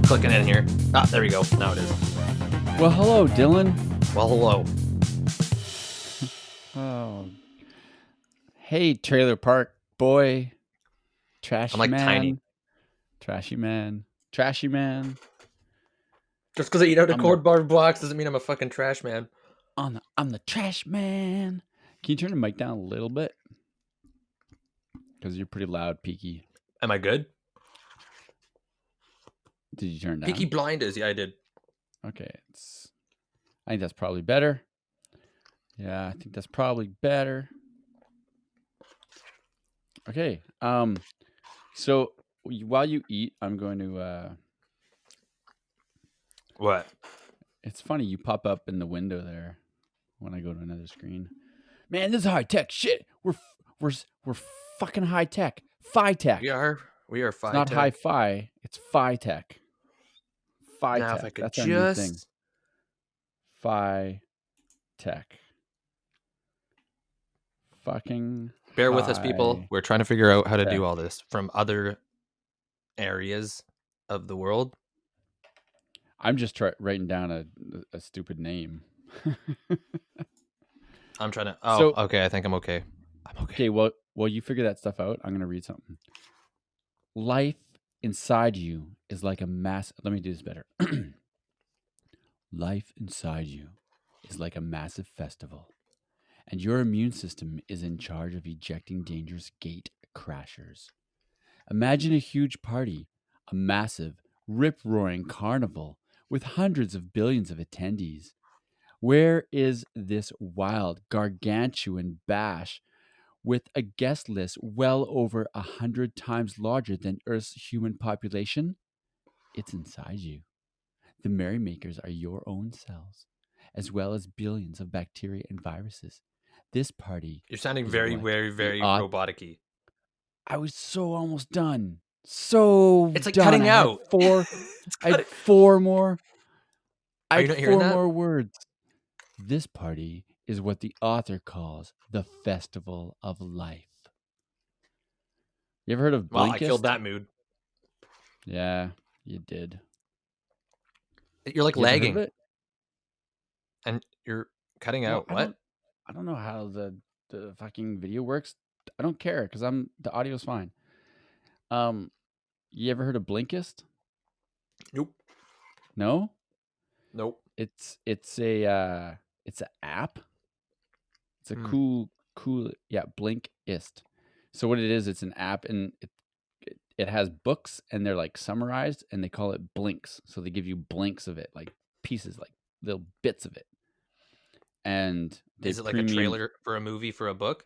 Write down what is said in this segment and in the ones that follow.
clicking in here. Ah, there we go. Now it is. Well, hello, Dylan. Well, hello. Oh, hey, trailer park boy, trashy I'm like man, tiny. trashy man, trashy man. Just because I eat out of I'm cardboard blocks doesn't mean I'm a fucking trash man. I'm the trash man. Can you turn the mic down a little bit? Because you're pretty loud, Peaky. Am I good? Did you turn it down? Peaky Blinders. Yeah, I did. Okay, I think that's probably better. Yeah, I think that's probably better. Okay. So while you eat, I'm going to. What? It's funny you pop up in the window there when I go to another screen. Man, this is high tech shit. We're fucking high tech. Phi tech. We are It's not hi fi. It's phi tech. Phi Now, tech. if I could That's our new thing. just Phi tech. Fucking. bear with us, people. hi We're trying to figure out how to tech. do all this from other areas of the world. I'm just writing down a stupid name. I'm trying to. Okay. I think I'm okay. I'm okay. Okay, well, you figure that stuff out. I'm gonna read something. Life inside you is like a mass. Let me do this better. Life inside you is like a massive festival, and your immune system is in charge of ejecting dangerous gate crashers. Imagine a huge party, a massive, rip-roaring carnival with hundreds of billions of attendees. Where is this wild, gargantuan bash with a guest list well over 100 times larger than Earth's human population? It's inside you. The merrymakers are your own cells, as well as billions of bacteria and viruses. This party. You're sounding is very, what very, the very auth- robotic-y. I was so almost done. So It's like done. cutting I had out. four. It's I had cutting. four more. I Are you had not hearing four that? more words. This party is what the author calls the festival of life. You ever heard of Blinkist? Well, I killed that mood. Yeah, you did. You're like You ever heard of lagging, it? and you're cutting Well, out. What? I don't know how the fucking video works. I don't care because the audio's fine. You ever heard of Blinkist? Nope. No? Nope. It's an app. It's a cool Blinkist. So what it is, it's an app, and it has books, and they're like summarized, and they call it blinks. So they give you blinks of it, like pieces, like little bits of it. And is it like a trailer for a movie for a book?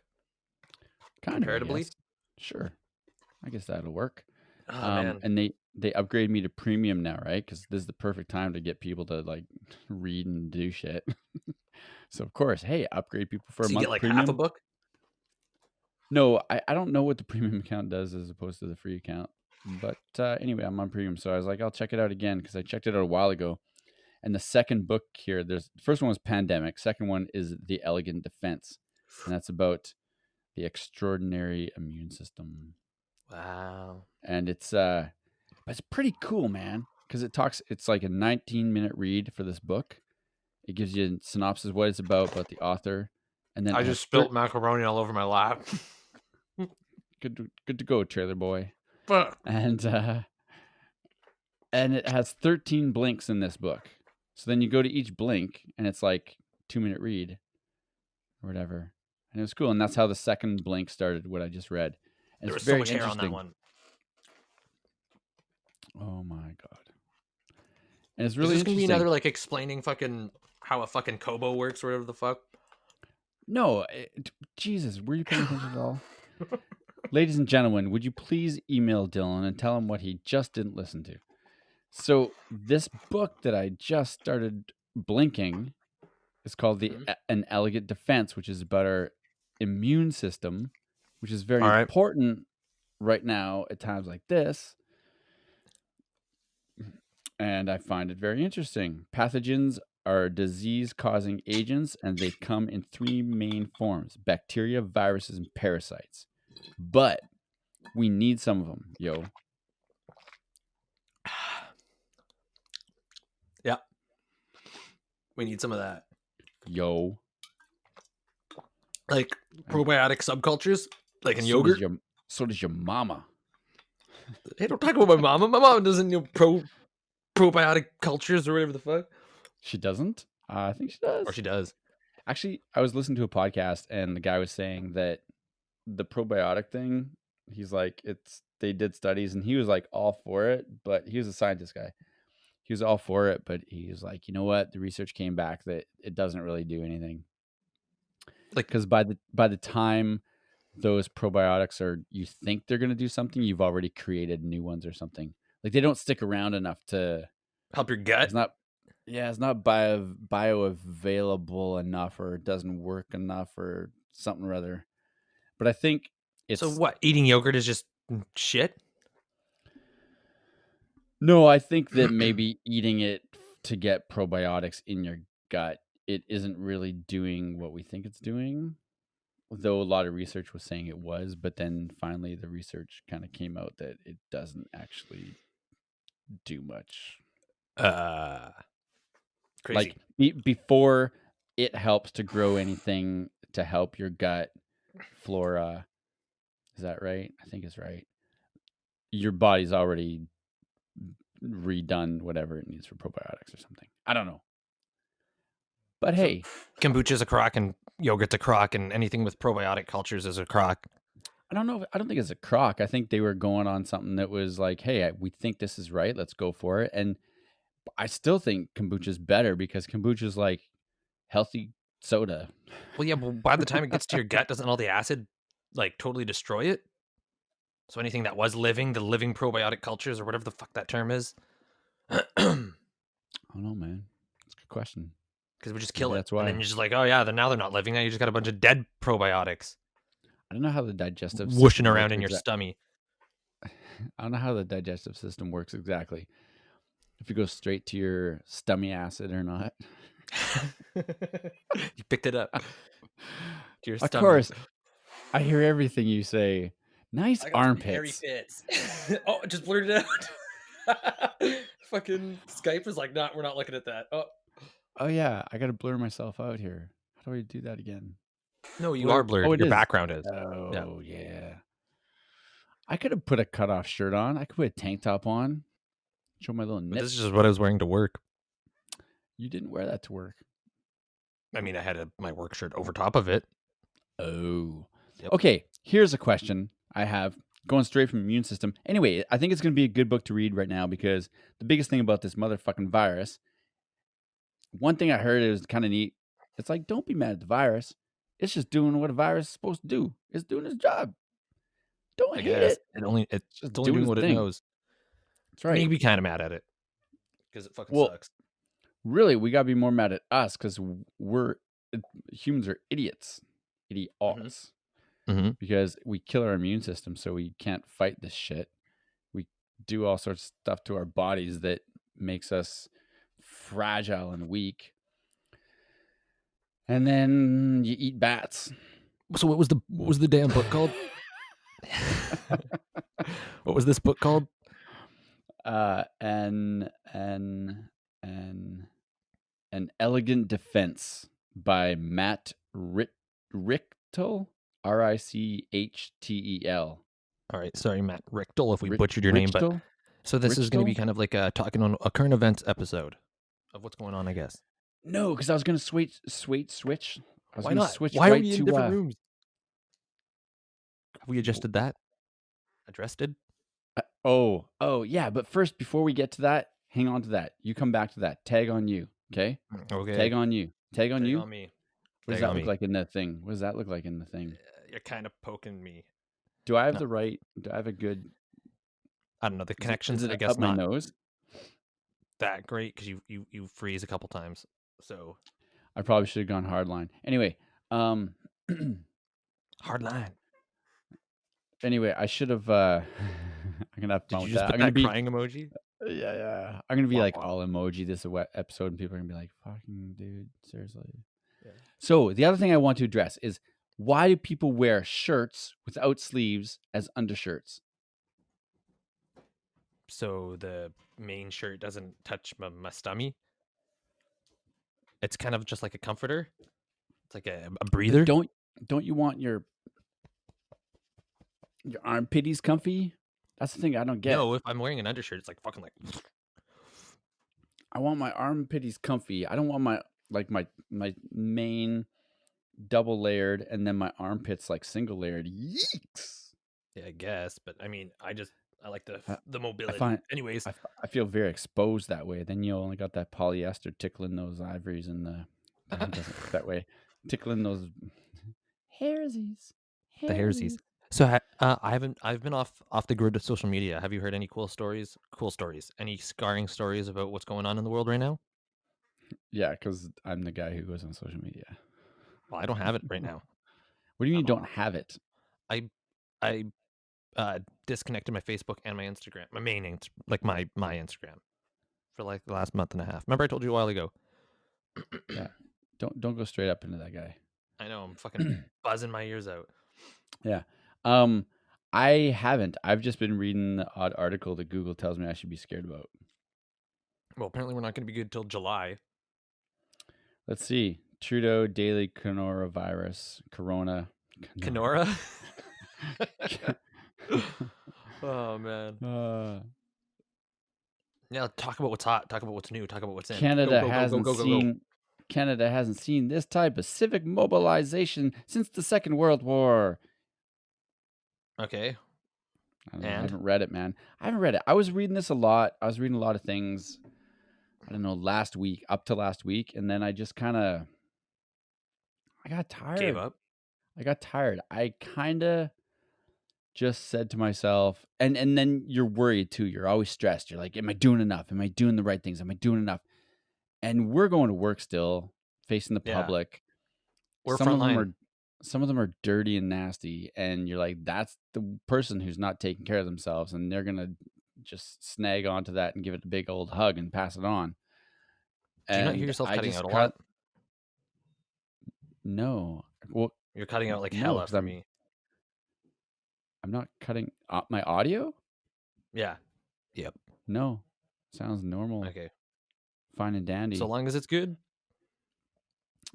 Kind comparatively? of, sure. I guess that'll work. Oh, man. And they upgrade me to premium now, right? Because this is the perfect time to get people to like read and do shit. So of course, hey, upgrade people for So a you month get like premium. half a book? No, I don't know what the premium account does as opposed to the free account. But anyway, I'm on premium, so I was like, I'll check it out again because I checked it out a while ago. And the second book here, the first one was Pandemic. Second one is The Elegant Defense, and that's about the extraordinary immune system. Wow. And it's pretty cool, man, because it's like a 19-minute read for this book. It gives you a synopsis of what it's about the author, and then I just spilled macaroni all over my lap. good to go, trailer boy. But And it has 13 blinks in this book. So then you go to each blink, and it's like 2-minute read or whatever. And it was cool, and that's how the second blink started. What I just read. And there was it's so very much hair on interesting. that one. Oh my god! And it's really Is this interesting. gonna be another like explaining fucking how a fucking Kobo works or whatever the fuck? No, Jesus, were you paying attention at all? Ladies and gentlemen, would you please email Dylan and tell him what he just didn't listen to? So this book that I just started blinking is called An Elegant Defense, which is about our immune system, which is very important right now at times like this. And I find it very interesting. Pathogens are disease-causing agents, and they come in 3 main forms: bacteria, viruses, and parasites. But we need some of them, yo. We need some of that. Yo. Like probiotic subcultures, like in So does yogurt. your mama. Hey, don't talk about my mama. My mom doesn't know probiotic cultures or whatever the fuck. She doesn't? I think she Or does. she does. Actually, I was listening to a podcast and the guy was saying that the probiotic thing, he's like, they did studies and he was like all for it, but he was a scientist guy. He was all for it, but he was like, you know what? The research came back that it doesn't really do anything. Like, Because by the time those probiotics you think they're gonna do something, you've already created new ones or something. Like they don't stick around enough to help your gut. it's not bioavailable enough, or it doesn't work enough, or something or other. But I think So it's what? Eating yogurt is just shit. no, I think that maybe eating it to get probiotics in your gut, it isn't really doing what we think it's doing. Though a lot of research was saying it was, but then finally the research kind of came out that it doesn't actually do much. Crazy. Like before it helps to grow anything to help your gut flora. Is that right? I think it's right. Your body's already redone whatever it needs for probiotics or something. I don't know. But So hey, kombucha's a crock and yogurt's a crock and anything with probiotic cultures is a crock. I don't know. I don't think it's a crock. I think they were going on something that was like, hey, we think this is right. Let's go for it. And I still think kombucha's better because kombucha's like healthy soda. Well, yeah, but by the time it gets to your gut, doesn't all the acid like totally destroy it? So anything that was living, the living probiotic cultures or whatever the fuck that term is, I don't know, man. It's a good question. because we just Maybe kill it, that's and why. then you're just like, oh yeah, then now they're not living. Now you just got a bunch of dead probiotics I don't know how the digestive whooshing system around works in your exactly. stummy. I don't know how the digestive system works exactly. If you go straight to your stomach acid or not. You picked it up to your Of stomach. course, I hear everything you say. Nice I got some hairy armpits. fits. Oh, I just blurted it out. Fucking Skype is like, we're not looking at that. Oh, Oh yeah, I gotta blur myself out here. How do I do that again? no, you are Blur. Oh, blurred. it Your is. background is. Yeah. Oh yeah. I could have put a cutoff shirt on. I could put a tank top on. Show my little But this is nips. just what I was wearing to work. You didn't wear that to work. I mean, I had my work shirt over top of it. Oh. Yep. Okay, here's a question I have going straight from immune system. Anyway, I think it's going to be a good book to read right now because the biggest thing about this motherfucking virus, one thing I heard is kind of neat. It's like, don't be mad at the virus. It's just doing what a virus is supposed to do. It's doing its job. Don't I hate guess it. it's It's just only doing doing its what it thing. knows. That's I mean, right. you can be kind of mad at it because it fucking Well, sucks. really, we got to be more mad at us because humans are idiots. Mm-hmm. Idiots. Mm-hmm. Because we kill our immune system so we can't fight this shit. We do all sorts of stuff to our bodies that makes us fragile and weak. And then you eat bats. So what was the damn book called? What was this book called? An Elegant Defense by Matt Richtel, Richtel. All right, sorry, Matt Richtel, if we Rich butchered your name, but Richtel? so this is going to be Richtel? kind of like talking on a current events episode of what's going on, I guess. No, because I was gonna switch. I was Why gonna not? switch Why are right we in to different rooms? Have we adjusted that? Addressed it? oh yeah. But first, before we get to that, hang on to that. You come back to that. Tag on you. Okay. Okay. Tag on you. Tag on Tag you. on me. What does Tag that on look me. like in that thing? What does that look like in the thing? You're kind of poking me. Do I have No, the right? Do I have a good? I don't know. The Is connections, it I guess, up my not nose? that great because you freeze a couple times. So I probably should have gone hardline. Anyway, um, hard line. anyway, I should have. I'm gonna have Did fun you with just that. put I'm gonna that be. crying emoji? Yeah. I'm gonna be Womp like womp. all emoji this episode, and people are gonna be like, "Fucking dude, seriously." Yeah. So the other thing I want to address is why do people wear shirts without sleeves as undershirts? So the main shirt doesn't touch my stummy. It's kind of just like a comforter. It's like a But breather. don't you want your armpitties comfy? That's the thing I don't get. No, if I'm wearing an undershirt, it's like fucking like I want my armpitties comfy. I don't want my main double layered and then my armpits like single layered. Yeeks. yeah, I guess. But I mean, I like I, the I mobility. find Anyways, I feel very exposed that way. Then you only got that polyester tickling those ivories and it doesn't work that way. Tickling those hairsies, the hairsies. hairsies. So I've been off the grid of social media. Have you heard any cool stories? Cool stories. Any scarring stories about what's going on in the world right now? Yeah, because I'm the guy who goes on social media. Well, I don't have it right What now. do you mean you I'm don't off. have it? I I disconnected my Facebook and my Instagram, my main like my Instagram for like the last month and a half. Remember I told you a while ago. Yeah, don't go straight up into that guy. I know I'm fucking buzzing my ears out. Yeah. Um, I haven't. I've just been reading the odd article that Google tells me I should be scared about. Well, apparently we're not going to be good till July. Let's see. Trudeau daily coronavirus. Corona. Kenora. Oh man. uh, Yeah, talk about what's hot. Talk about what's new. Talk about what's in. Go Canada go go go hasn't go go go. seen Canada hasn't seen this type of civic mobilization since the Second World War. Okay. I don't know. I And haven't read it, man. I haven't read it. I was reading this a lot. I was reading a lot of things. I don't know, up to last week, and then I just kind of I got gave tired. up. I kind of just said to myself, and then you're worried too. You're always stressed. You're like, am I doing enough? Am I doing the right things? Am I doing enough? And we're going to work still, facing the Yeah. public. We're Some of them frontline. are some of them are dirty and nasty, and you're like, that's the person who's not taking care of themselves, and they're gonna just snag onto that and give it a big old hug and pass it on. Do you not hear And yourself I cutting out just a cut lot? no. Well, You're cutting out like no, hella because for me. I'm not cutting my audio. Yeah. Yep. No, sounds normal, Okay. fine and So dandy. long as it's good.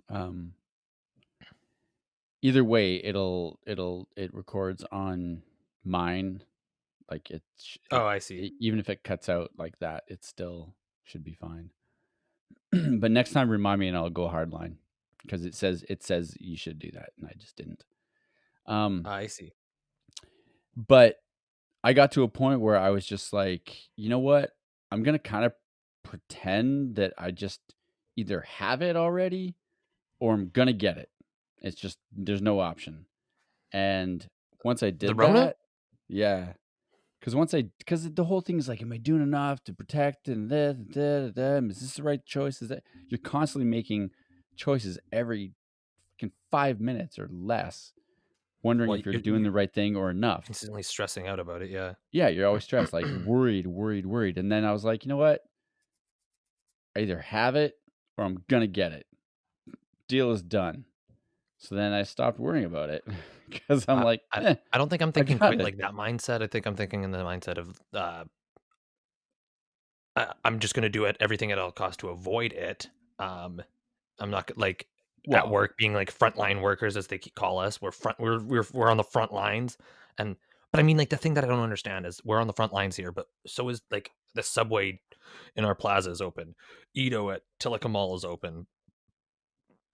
Um, Either way, it records on mine. Like Oh, I see. even if it cuts out like that, it still should be fine. But next time, remind me, and I'll go hardline because it says you should do that, and I just didn't. I see. But I got to a point where I was just like, you know what? I'm gonna kind of pretend that I just either have it already or I'm gonna get it. It's just there's no option. And once I The did Rona? that, yeah, because the whole thing is like, am I doing enough to protect and is this the right choice? Is that you're constantly making choices every fucking 5 minutes or less, wondering Well, if you're doing you're the right thing or enough. consistently stressing out about it. Yeah. Yeah, you're always stressed, like worried, worried, worried. And then I was like, you know what? I either have it or I'm gonna get it. Deal is done. So then I stopped worrying about it because I'm I, like, I I don't think I'm I thinking got quite it. like that mindset. I think I'm thinking in the mindset of I'm just gonna do it everything at all costs to avoid it. Um, I'm not like at Well, work being like frontline workers as they call us. We're on the front lines, and but I mean like the thing that I don't understand is we're on the front lines here, but so is like the subway in our plaza is open, Edo at Tilica Mall is open,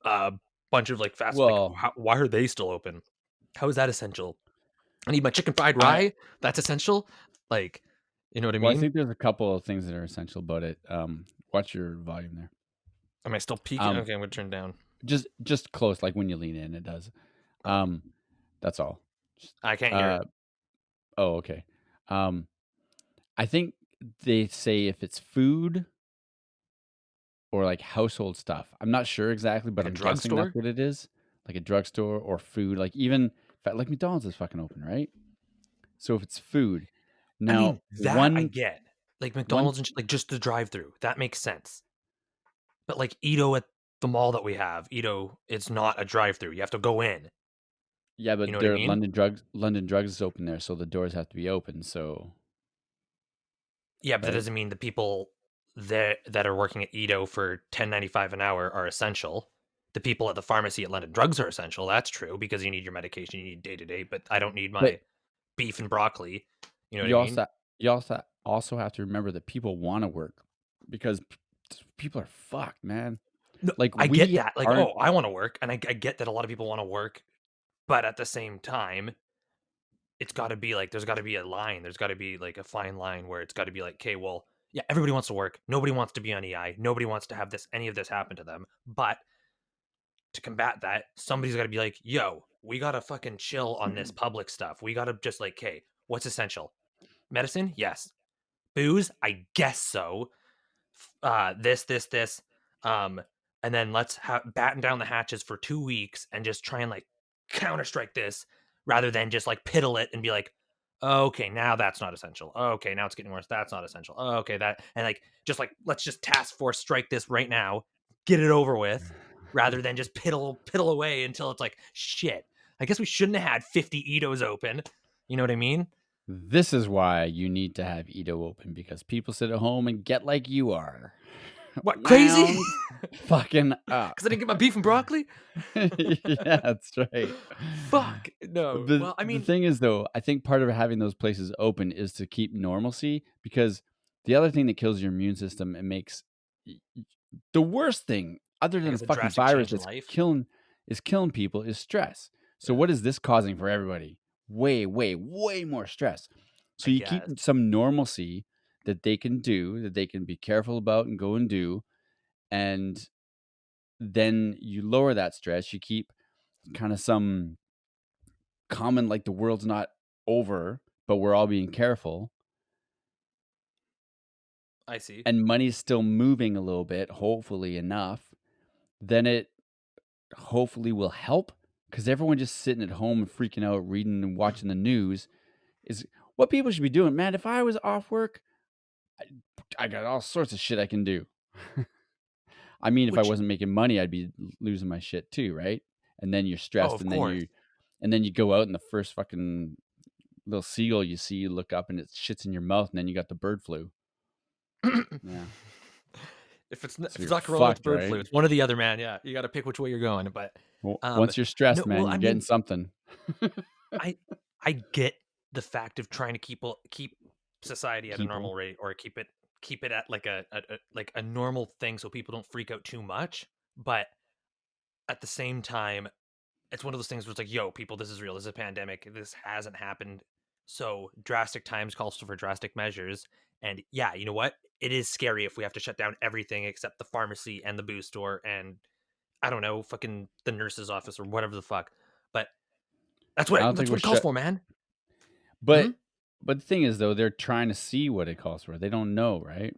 a bunch of like fast like well, why are they still open? How is that essential? I need my chicken fried I rye. That's essential. Like, you know what I well, I mean? think there's a couple of things that are essential about it. Watch your volume there. Am I still peaking? Um, Okay, I'm gonna turn down. just close, like when you lean in, it does. Oh, Um, that's all. Just, I can't hear uh, it. oh, okay. Um, I think they say if it's food or like household stuff. I'm not sure exactly, but Like a I'm guessing that's drugstore? what it is. Like a drugstore or food, like even like McDonald's is fucking open, right? So if it's food, I now mean, that I get. Like one McDonald's and like just the drive-through. That makes sense. But like Edo at the mall that we have, Edo, it's not a drive-through. You have to go in. yeah, You know but what I their mean? London Drugs is open there, so the doors have to be open. So Yeah, but that right, doesn't mean the people. that are working at Edo for 10.95 an hour are essential. The people at the pharmacy at London Drugs are essential. That's true because you need your medication, you need day to day. But I don't need But my beef and broccoli. You know what I you mean? also have to remember that people want to work because people are fucked, man. No, Like I get we that. Like, aren't. oh, I want to work, and I get that a lot of people want to work, but at the same time, it's got to be like there's got to be a line. There's got to be like a fine line where it's got to be like, okay, well, yeah, everybody wants to work. Nobody wants to be on EI. Nobody wants to have any of this happen to them. But to combat that, somebody's got to be like, yo, we got to fucking chill on this public stuff. We got to just like, okay, what's essential? Medicine? Yes. Booze? I guess so. This, um, and then let's batten down the hatches for 2 weeks and just try and like counter strike this rather than just like piddle it and be like, oh, okay, now that's not essential. Oh, okay, now it's getting worse. That's not essential. Oh, okay, that and like let's just task force strike this right now, get it over with, rather than just piddle away until it's like shit. I guess we shouldn't have had 50 Edos open. You know what I mean? This is why you need to have Edo open because people sit at home and get like you are. What crazy? Wound fucking up. Because I didn't get my beef and broccoli. Yeah, that's right. Fuck no. The Well, I the mean, thing is though, I think part of having those places open is to keep normalcy because the other thing that kills your immune system and makes the worst thing other I than a guess a fucking drastic virus change in that's life. killing people is stress. So Yeah, what is this causing for everybody? Way, way, way more stress. I So you keep guess. some normalcy that they can do, that they can be careful about and go and do, and then you lower that stress. You keep kind of some common, like the world's not over, but we're all being careful, I see. and money's still moving a little bit, hopefully enough, then it hopefully will help because everyone just sitting at home and freaking out, reading and watching the news is what people should be doing. Man, if I was off work, I got all sorts of shit I can do. I mean, if I Which, wasn't making money, I'd be losing my shit too, right? And then you're oh, stressed, of course. and then you go out and the first fucking little seagull you see, you look up and it shits in your mouth, and then you got the bird flu. Yeah, If so it's you're not corona, it's fucked, bird flu. right? It's one or the other, man. Yeah, you got to pick which way you're going. But, Well, um, once you're stressed, no. Well, man, I you're getting mean, something. I I get the fact of trying to keep society at a People. normal rate or keep it at like like a normal thing so people don't freak out too much. But at the same time, it's one of those things where it's like, yo, people, this is real. This is a pandemic. This hasn't happened. So drastic times calls for drastic measures. And yeah, you know what? It is scary if we have to shut down everything except the pharmacy and the booze store and I don't know, fucking the nurse's office or whatever the fuck. But I don't think that's we're what it calls shut. for, man. Hmm? But the thing is, though, they're trying to see what it calls for. They don't know, right?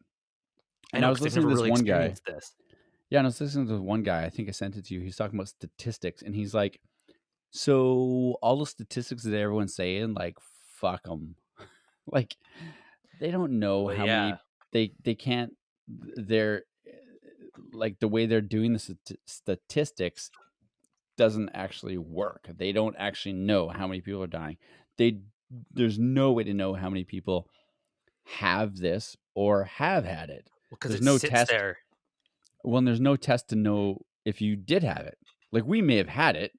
I And I know was because they've listening to never this really one guy. experienced this. Yeah, and I was listening to this one guy. I think I sent it to you. He's talking about statistics, and he's like, "So all the statistics that everyone's saying, like, fuck them. Like, they don't know Well, how yeah. many they can't. They're like the way they're doing the statistics doesn't actually work. They don't actually know how many people are dying. They there's no way to know how many people have this or have had it. Well, because There's it no sits test. there. Well, there's no test to know if you did have it. Like we may have had it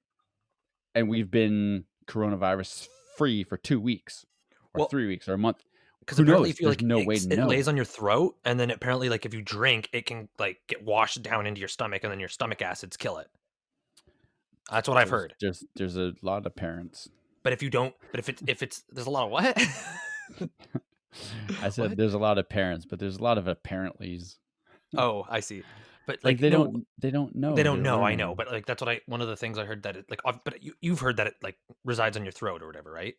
and we've been coronavirus free for 2 weeks or Well, 3 weeks or a month. because Who apparently knows? if you There's like no way to it lays know. on your throat, and then apparently like if you drink, it can like get washed down into your stomach, and then your stomach acids kill it. That's what I've heard. There's a lot of parents. But if you don't, but if it's there's a lot of what? I said What? there's a lot of parents, but there's a lot of apparentlys. Oh, I see. But Like like no, they don't they know. don't They're know. I know, learning. but like that's what I one of the things I heard that it like. But you've heard that it like resides on your throat or whatever, right?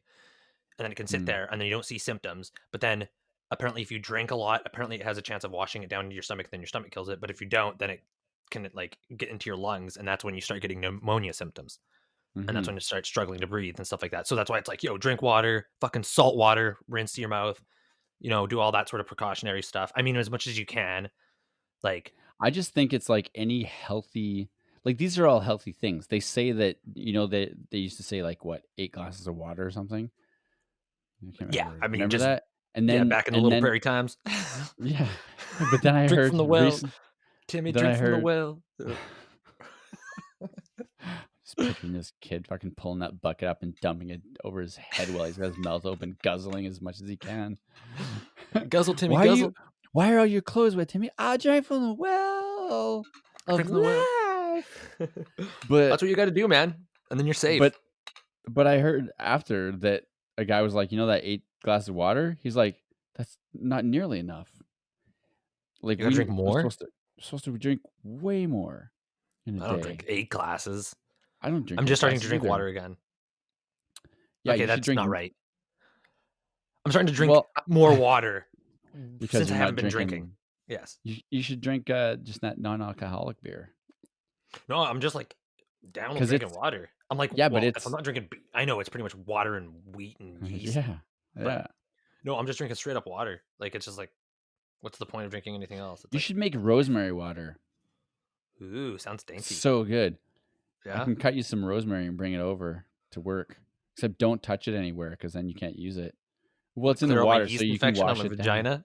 And then it can sit Mm, there, and then you don't see symptoms. But then apparently, if you drink a lot, apparently it has a chance of washing it down into your stomach. Then your stomach kills it. But if you don't, then it can like get into your lungs, and that's when you start getting pneumonia symptoms. And that's mhm. when you start struggling to breathe and stuff like that. So that's why it's like, yo, drink water, fucking salt water, rinse your mouth, do all that sort of precautionary stuff. I mean, as much as you can, like, I just think it's like any healthy like these are all healthy things. They say that they used to say like what 8 glasses of water or something. I can't yeah, remember. I mean, Remember just that? yeah, back in the And little then prairie times. yeah. But then I Drink heard from the well, recent. Timmy. Then Drink I from the heard. well. Just picturing this kid fucking pulling that bucket up and dumping it over his head while he's got his mouth open, guzzling as much as he can. Guzzle, Timmy, Why are you? guzzle. Why are all your clothes wet, Timmy? I drank from the well of Drink from the well. life. But That's what you got to do, man. And then you're safe. but but I heard after that a guy was like, that 8 glasses of water. He's like, that's not nearly enough. Like You got to drink we're more. supposed to drink way more in a I don't day. drink 8 glasses. I don't drink. I'm 8 just starting to glasses drink either. water again. Yeah, Okay, you should that's drink. not right. I'm starting to drink Well, more water because since I you're haven't not been drinking. drinking. Yes. You should drink just that non-alcoholic beer. No, I'm just like down with 'Cause drinking it's water. I'm like, yeah, but well, if it's I'm not drinking, I know it's pretty much water and wheat and yeast, yeah, but yeah. no, I'm just drinking straight up water. Like it's just like, what's the point of drinking anything else? It's You like, should make rosemary water. ooh, sounds dainty. So good. I Yeah. can cut you some rosemary and bring it over to work. Except don't touch it anywhere because then you can't use it. Well, it's in the Clear out my water, yeast so you can infection on wash my it down. vagina.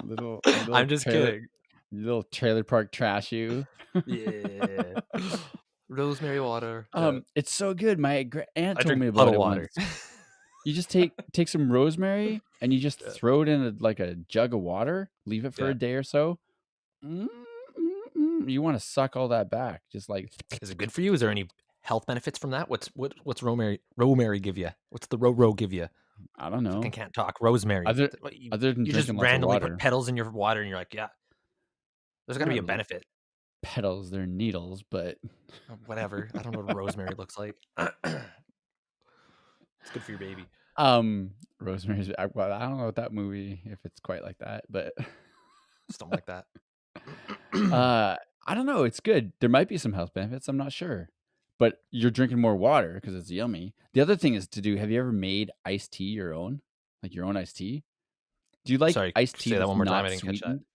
Little I'm just kidding. little trailer park trash you. Yeah. Rosemary water. It's so good. My aunt I told drink me about puddle it water. once. You just take some rosemary and you just throw it in like a jug of water, leave it for Yeah. a day or so. You want to suck all that back, just like. Is it good for you? Is there any health benefits from that? What's rosemary give you? What's the ro give you? I don't know. Fucking can't talk. Rosemary. Other than you just drinking lots of randomly water. put petals in your water, and you're like, yeah, there's got to be a Not benefit. Petals, they're needles, but Whatever. I don't know what rosemary looks like. It's good for your baby. Rosemary's. Well, I don't know what that movie, if it's quite like that, but Something like that. I don't know. It's good. There might be some health benefits. I'm not sure, but you're drinking more water because it's yummy. The other thing is to do. Have you ever made iced tea your own, like your own iced tea? Do you like Sorry, iced tea say that that's one more time. not I didn't catch that. sweetened?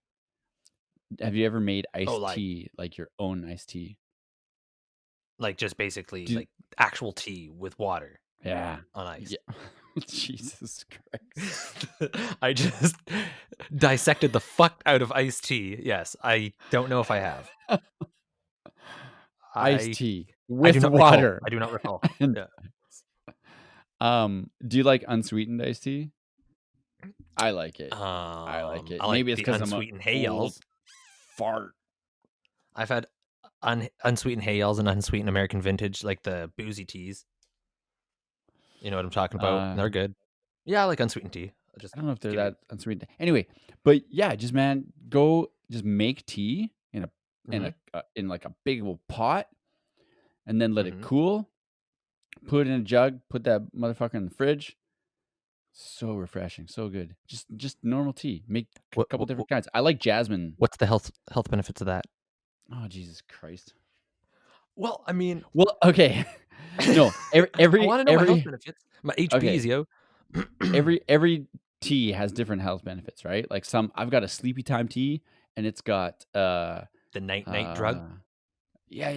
Have you ever made iced like- tea like your own iced tea? Like just basically Do- like actual tea with water Yeah. on ice. Yeah. Jesus Christ. I just dissected the fuck out of iced tea. Yes, I don't know if I have. Iced tea I do with not water. Recall. I do not recall. And- Yeah. Do you like unsweetened iced tea? I like it. I like it. I like Maybe it's the because I'm unsweetened a hay old yells. fart. I've had unsweetened hay yells and unsweetened American vintage, like the boozy teas. You know what I'm talking about? They're good. Yeah, I like unsweetened tea. I don't know if they're that unsweetened. Anyway, but yeah, just make tea in like a big old pot, and then let it cool. Put it in a jug. Put that motherfucker in the fridge. So refreshing, so good. Just normal tea. Make a couple different kinds. I like jasmine. What's the health benefits of that? Oh, Jesus Christ. Well, I mean, okay. No, every I want to know my health benefits. My HPs, yo. every tea has different health benefits, right? Like I've got a sleepy time tea, and it's got the night drug. Yeah.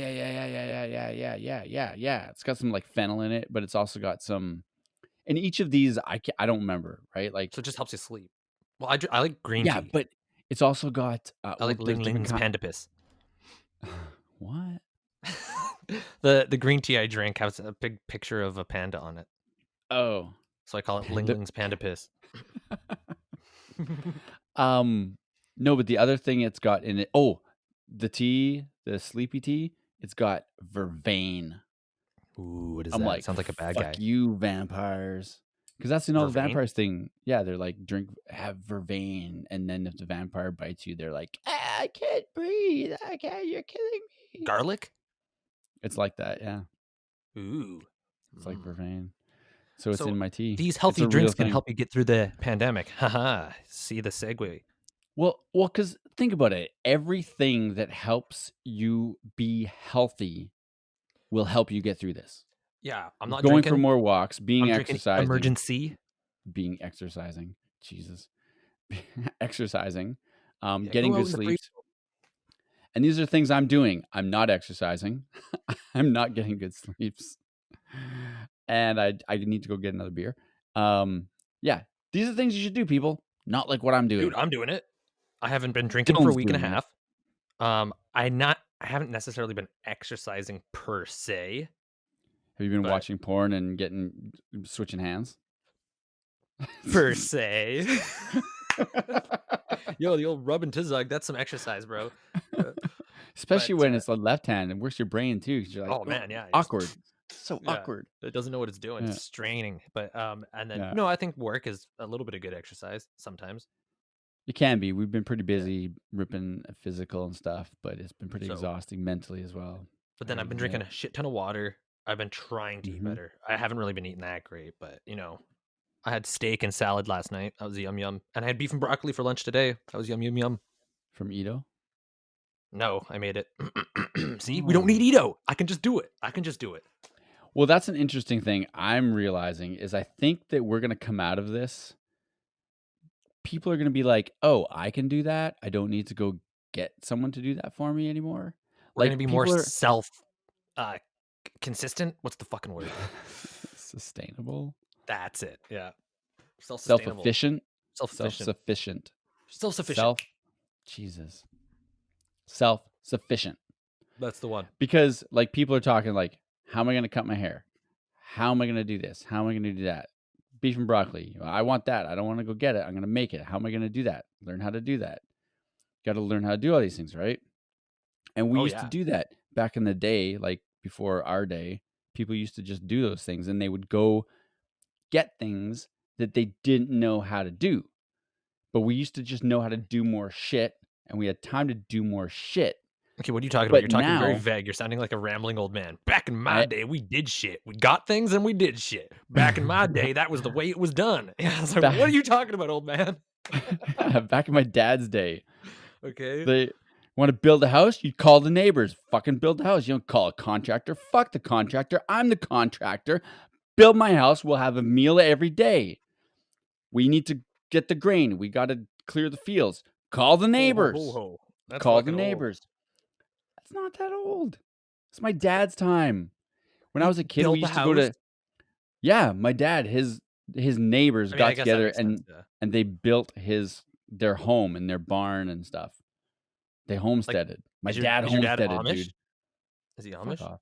It's got some like fennel in it, but it's also got some. And each of these, I don't remember, right? Like, so it just helps you sleep. Well, I like green tea. Yeah, but it's also got. I like Ling Ling's Pandapus. What? The green tea I drink has a big picture of a panda on it. Oh, so I call it Ling Ling's Pandapus. No, but the other thing it's got in it. Oh, the sleepy tea. It's got vervain. Ooh, what is I'm that? Like, sounds like a bad fuck guy. You vampires, because that's the vampires thing. Yeah, they're like have vervain, and then if the vampire bites you, they're like, I can't breathe. You're killing me. Garlic. It's like that, yeah. Ooh, it's like vervain. So it's in my tea. These healthy drinks can help you get through the pandemic. Haha. See the segue. Well, because think about it. Everything that helps you be healthy will help you get through this. Yeah, I'm not going for more walks, being exercising, emergency, being exercising. Jesus, exercising, getting good sleeps. And these are things I'm doing. I'm not exercising. I'm not getting good sleeps, and I need to go get another beer. Yeah, These are things you should do, people. Not like what I'm Dude, doing. I'm doing it. I haven't been drinking for a Dylan's week and a doing it. half. I haven't necessarily been exercising per se, Have you been but watching porn and switching hands? per se. Yo, the old rub and tizog, that's some exercise, bro. Uh, Especially but when it's the left hand and works your brain too, because you're like, oh oh, man, yeah, just awkward. So yeah, awkward. it doesn't know what it's doing. Yeah. It's straining. But and then Yeah. no, I think work is a little bit of good exercise sometimes. It can be. We've been pretty Yeah. busy ripping a physical and stuff, but it's been pretty So, exhausting mentally as well. but I then I've gotta been admit. drinking a shit ton of water. I've been trying to eat Hmm. better. I haven't really been eating that great, but I had steak and salad last night. That was yum yum. And I had beef and broccoli for lunch today. That was yum yum yum. From Ito. No, I made it. See, we don't Oh. need Ito. I can just do it. I can just do it. Well, that's an interesting thing I'm realizing is I think that we're gonna come out of this. People are gonna be like, "Oh, I can do that. I don't need to go get someone to do that for me anymore." We're gonna Like be more people are self uh consistent. What's the fucking word? sustainable, That's it. Yeah. Self-sustainable. self-efficient, Self-efficient. self-sufficient, Self-sufficient. self Jesus, self-sufficient. That's the one. Because like people are talking like, "How am I gonna cut my hair? How am I gonna do this? How am I gonna do that?" Beef and broccoli. I want that. I don't want to go get it. I'm gonna make it. How am I gonna do that? Learn how to do that. Got to learn how to do all these things, right? And we Oh used to yeah. do that back in the day, like before our day. People used to just do those things and they would go get things that they didn't know how to do. But we used to just know how to do more shit and we had time to do more shit. Okay, what are you talking about? But You're talking very now vague. You're sounding like a rambling old man. Back in my I day, we did shit. We got things and we did shit. Back in my day, that was the way it was done. Yeah, I was like, what are back, you talking about, old man? back in my dad's day, Okay. they want to build a house, you call the neighbors. Fucking build the house. You don't call a contractor. Fuck the contractor. I'm the contractor. Build my house. We'll have a meal every day. We need to get the grain. We got to clear the fields. Call the Ho ho ho neighbors. ho. That's Call the fucking old. neighbors. That's not that old. It's my dad's time. When I You was a kid, we build the used to go house. to my dad, his neighbors I mean, I got guess that together makes sense. Yeah. and they built their home and their barn and stuff. They Like, homesteaded. My dad is your dad homesteaded, Amish? dude. Is he Fuck Amish? off.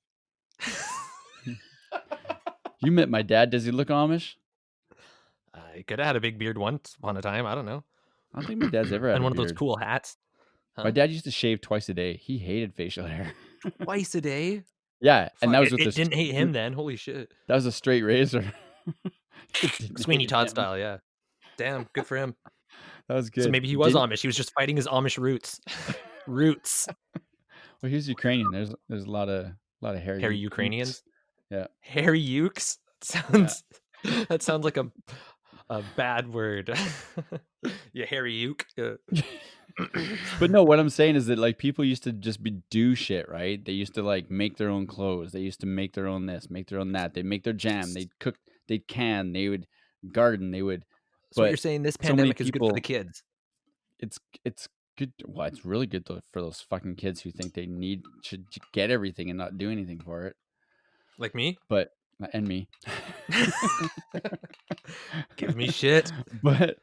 You met my dad. Does he look Amish? He could have had a big beard once upon a time. I don't know. I don't think my dad's ever had And a one of those beard. cool hats. My Huh? dad used to shave twice a day. He hated facial hair. Twice a day. Yeah, and Fuck that was it. with It didn't hate him then. Holy shit. that was a straight razor. It didn't Sweeney hate Todd him. style. Yeah. Damn. Good for him. That was So good. maybe he was Didn't Amish. He was just fighting his Amish roots. Roots. well, he's Ukrainian. There's a lot of Hairy hairy ukes. Ukrainians. Yeah, Hairy ukes. yeah. That sounds like a bad word. Yeah, hairy uke. Yeah. But no, what I'm saying is that like people used to just do shit, right? They used to like make their own clothes. They used to make their own this, make their own that. They'd make their jam. They'd cook. They'd can. They would garden. They would. So what you're But saying, this so many pandemic is good for the people, kids. it's good. Well, it's really good for those fucking kids who think they should get everything and not do anything for it. Like me? But and me. Give me shit. but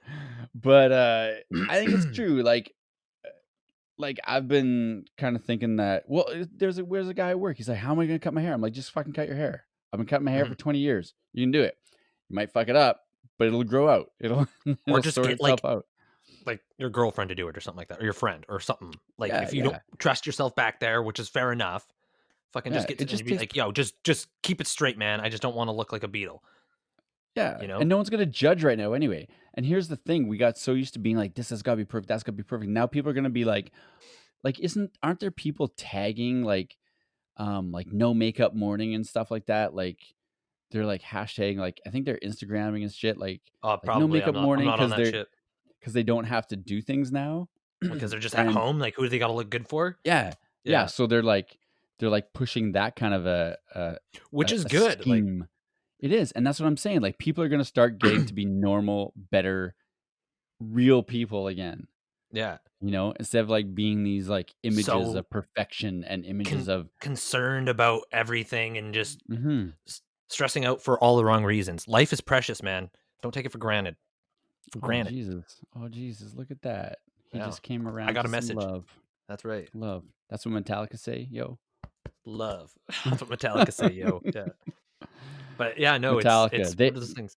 I think it's true. Like I've been kind of thinking that. Well, where's a guy at work? He's like, "How am I going to cut my hair?" I'm like, "Just fucking cut your hair. I've been cutting my hair Mhm. for 20 years. You can do it. You might fuck it up, but it'll grow out. Or It'll just sort get itself out." like your girlfriend to do it or something like that, or your friend or something. Like Yeah, if you don't yeah, trust yourself back there, which is fair enough, fucking yeah. just get It to and just be takes. like, yo, just keep it straight, man. I just don't want to look like a beetle, Yeah, you know? and no one's gonna judge right now anyway. And here's the thing: we got so used to being like, "This has got to be perfect. That's got to be perfect." Now people are gonna be like, aren't there people tagging like no makeup morning and stuff like that? Like they're like hashtagging like I think they're Instagramming and shit like no Probably makeup I'm morning not on because that shit they don't have to do things now. because they're just at And home. Like who do they got to look good for? yeah, yeah. Yeah, So they're like pushing that kind of which is a good. Like scheme. It is, and that's what I'm saying. Like people are gonna start getting to be normal, better, real people again. yeah, Instead of like being these like images so of perfection and images of concerned about everything and just mhm. stressing out for all the wrong reasons. Life is precious, man. Don't take it for granted. Oh Granite. Jesus. Oh Jesus. Look at that. He Yeah. just came I around got to a some message. love. That's right. Love. That's what Metallica say, yo. Love. That's what Metallica say, yo. Yeah. But yeah, no, it's Metallica. one of those things.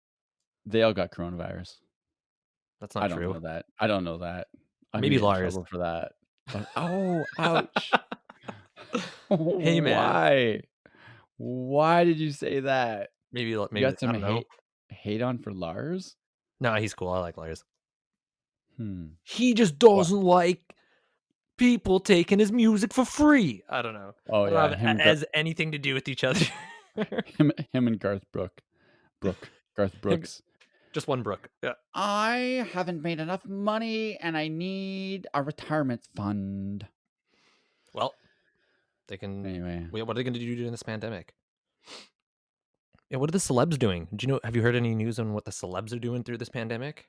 They all got coronavirus. That's not I don't true. know that. I don't know that. I'm gonna Maybe get in Lars. trouble for that. But oh, ouch. Hey man. Why? Why did you say that? You Maybe got I some don't know. hate on for Lars? No, he's cool. I like Lars. Hmm. He just What? doesn't like people taking his music for free. I don't know. Oh I don't yeah, have as anything to do with each other. him and Garth Him, Brooks. just one Brook. Yeah. I haven't made enough money and I need a retirement fund. Well, they can. Anyway, Wait, what are they going to do during this pandemic? Yeah, what are the celebs doing? Do you know? Have you heard any news on what the celebs are doing through this pandemic?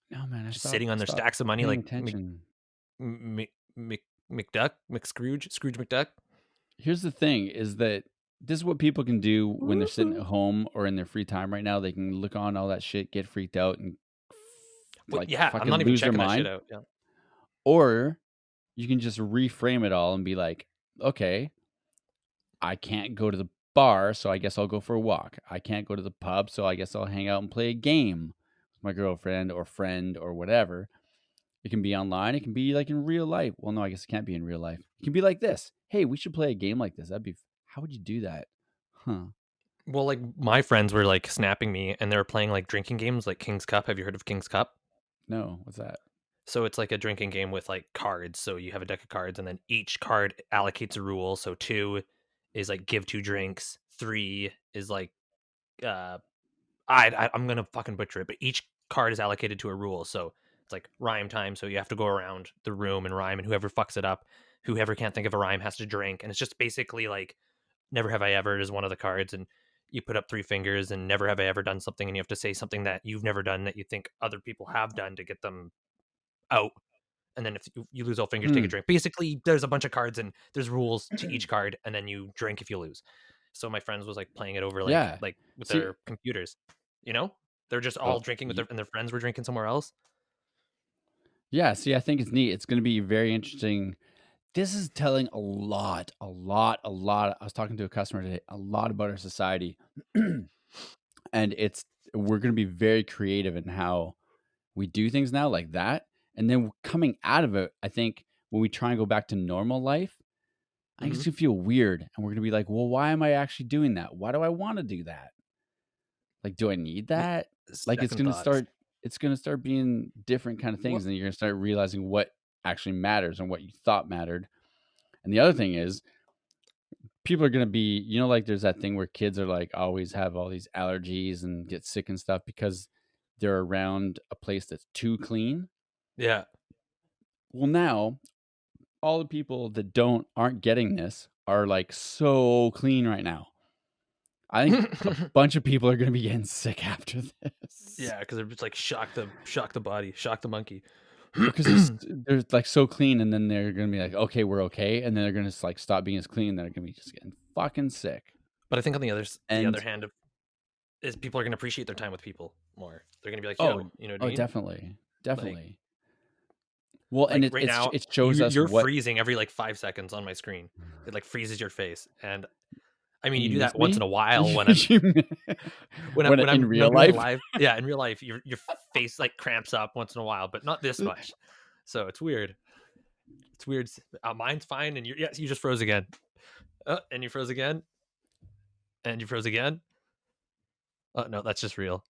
no man, Just sitting on their stop stacks of money, paying like attention. McDuck, Scrooge McDuck. Here's the thing is that this is what people can do when they're sitting at home or in their free time right now. They can look on all that shit, get freaked out, and Well, like yeah, I'm not fucking even lose their checking that shit mind. out. Yeah. Or you can just reframe it all and be like, okay, I can't go to the bar, so I guess I'll go for a walk. I can't go to the pub, so I guess I'll hang out and play a game with my girlfriend or friend or whatever. It can be online. It can be like in real life. Well, no, I guess it can't be in real life. It can be like this. Hey, we should play a game like this. How would you do that? Huh. Well, like my friends were like snapping me, and they were playing like drinking games, like King's Cup. Have you heard of King's Cup? No, what's that? So it's like a drinking game with like cards. So you have a deck of cards, and then each card allocates a rule. So 2 is like give 2 drinks. 3 is like uh I'm gonna fucking butcher it, but each card is allocated to a rule. So it's like rhyme time. So you have to go around the room and rhyme, and whoever fucks it up, whoever can't think of a rhyme has to drink. And it's just basically like never have I ever is one of the cards, and you put up 3 fingers, and never have I ever done something, and you have to say something that you've never done that you think other people have done to get them out. And then if you lose all fingers, take a Hmm. drink. Basically, there's a bunch of cards and there's rules to each card, and then you drink if you lose. So my friends was like playing it over Yeah. like with See, their computers. You know, they're just all oh, drinking with and their friends were drinking somewhere else. yeah. See, I think it's neat. It's going to be very interesting. This is telling a lot. I was talking to a customer today, a lot about our society. And we're going to be very creative in how we do things now like that. And then coming out of it, I think when we try and go back to normal life, I think Mm-hmm. it's gonna feel weird. And we're gonna be like, well, why am I actually doing that? Why do I want to do that? Like, do I need that? Like Second thoughts. it's gonna start being different kind of What? things, and you're gonna start realizing what actually matters and what you thought mattered. And the other thing is people are gonna be, like there's that thing where kids are like always have all these allergies and get sick and stuff because they're around a place that's too clean. Yeah. Well, now all the people that aren't getting this are like so clean right now. I think a bunch of people are going to be getting sick after this Yeah, because they're just like shock the body, shock the monkey. because they're like so clean, and then they're going to be like, okay, we're okay, and then they're going to like stop being as clean, and they're going to be just getting fucking sick. But I think on the other And hand is people are gonna appreciate their time with people more. They're gonna be like, oh, yo, you know what I oh, mean? definitely, Like definitely. Well, and like right now, it shows us you're what freezing every like 5 seconds on my screen. It like freezes your face, and I mean, and you you do miss that once in me a while when I'm when in when real I'm doing it life. live. Yeah, in real life, your face like cramps up once in a while, but not this much. So it's weird. It's weird. Mine's fine, and you just froze again, and you froze again, and you froze again. Oh no, that's just real.